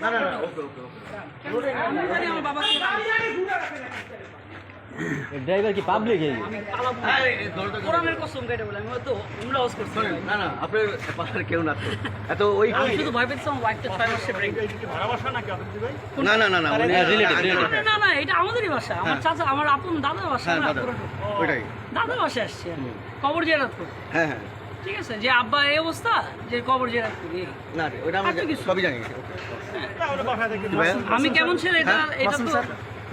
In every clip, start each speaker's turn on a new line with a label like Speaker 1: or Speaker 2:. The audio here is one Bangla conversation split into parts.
Speaker 1: না না না ওকে ওকে ওকে
Speaker 2: আমার বাবাকে
Speaker 3: ড্রাইভার কি পাবলিক
Speaker 2: কোরআনের কসম কেটে বলে আমি হয়তো উমরা হাউস করছি
Speaker 1: না না আপনার পাশে কেউ না তো এত ওই
Speaker 2: আমি শুধু ভয় পেয়েছি আমার ওয়াইফটা 6 মাসে প্রেগন্যান্ট
Speaker 1: না না না না
Speaker 2: না না এটা আমাদেরই বাসা আমার চাচা আমার আপন দাদার বাসা
Speaker 1: হ্যাঁ
Speaker 2: না
Speaker 1: দাদা ওইটাই
Speaker 2: দাদা বাসা আসছে কবর জিয়ারত করতে
Speaker 1: হ্যাঁ হ্যাঁ
Speaker 2: ঠিক আছে যে আব্বা এই অবস্থা যে কবর জিয়ারত করি
Speaker 1: না ওটা আমরা সবই জানি
Speaker 2: আমি কেমন ছিল এটা এটা তো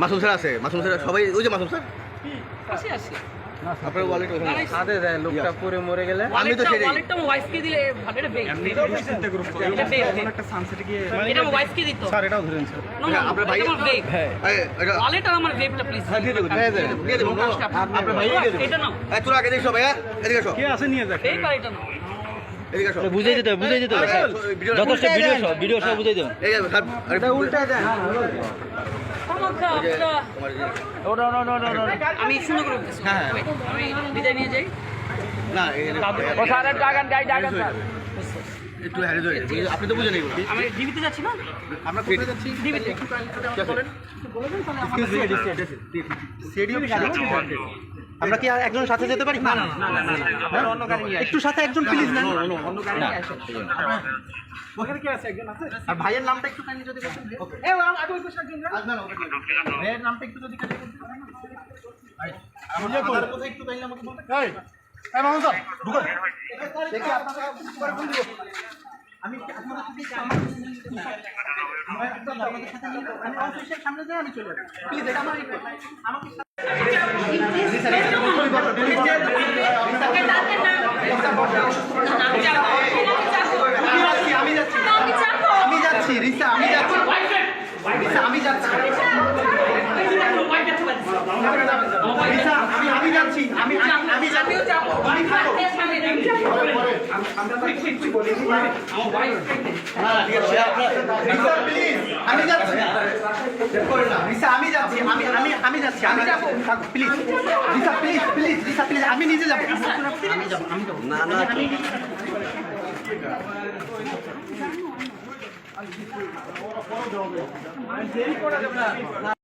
Speaker 1: মাসুম স্যার আছে মাসুম স্যার সবাই ওই যে মাসুম স্যার
Speaker 2: আসি আসি
Speaker 1: আপনার ওয়ালেট ওখানে
Speaker 3: সাথে যায় লোকটা পরে মরে গেলে
Speaker 1: আমি তো সেটাই
Speaker 2: ওয়ালেটটা আমার ওয়াইফকে দিলে ভালো এটা বেগ এটা বেগ একটা সানসেটে গিয়ে এটা আমার ওয়াইফকে দিত
Speaker 3: স্যার এটাও ধরেন স্যার
Speaker 1: আপনার ভাই
Speaker 2: আমার বেগ
Speaker 3: হ্যাঁ
Speaker 2: ওয়ালেট আর আমার বেগটা প্লিজ
Speaker 1: দিয়ে দেবো দিয়ে দেবো আপনার ভাই দিয়ে দেবো
Speaker 2: এটা নাও
Speaker 1: তোরা আগে দেখো ভাইয়া এদিকে আসো
Speaker 3: কে আছে নিয়ে যাক
Speaker 2: বেগ আর এটা নাও
Speaker 1: এদিকে আসো
Speaker 3: বুঝাই দিতে স্যার যথেষ্ট ভিডিও সব বুঝাই দেন
Speaker 1: এই আরে উল্টায় দেন
Speaker 2: আমাকে আপনারা আমি সুন্দর করে বলতেছি
Speaker 1: হ্যাঁ।
Speaker 2: আমি বিদায় নিয়ে যাই
Speaker 1: না
Speaker 3: ও স্যার ডাগান স্যার
Speaker 1: একটু হ্যারে ধরে আপনি তো বুঝেন এগুলো
Speaker 2: আমি ডিবিতে যাচ্ছি না
Speaker 1: আমরা কোথায় যাচ্ছি
Speaker 2: ডিবিতে
Speaker 1: বলেন
Speaker 3: আমরা কি একজন সাথে যেতে পারি না না না অন্য গাড়ি নিয়ে একটু সাথে একজন প্লিজ না অন্য গাড়ি নিয়ে আসো ওখানে কি আছে একজন আছে আর ভাইয়ের নামটা একটু কাইন্ডলি যদি বলতেন এ আগে ওই পাশে একজন না না ভাইয়ের নামটা একটু যদি কাইন্ডলি বলতে পারেন আমাদের কোথায় একটু কাইন্ডলি আমাকে বলতে এই মামুন স্যার ঢুকো দেখি আপনারা পরে ফোন দিব আমি আপনাদের সাথে আমাদের সাথে আমি অফিসের সামনে যাই আমি চলে যাব প্লিজ এটা আমার আমাকে আমি যাচ্ছি রিসা আমি যাচ্ছি রিসা আমি যাচ্ছি রিসা আমি যাচ্ছি আমি যাবো আমি খাবো আমি যাচ্ছি রিসা আমি যাচ্ছি আমি যাচ্ছি আমি যাবো please Risa please Risa please আমি নিজে যাবো আমি যাবো না না দেরি করা যাবে না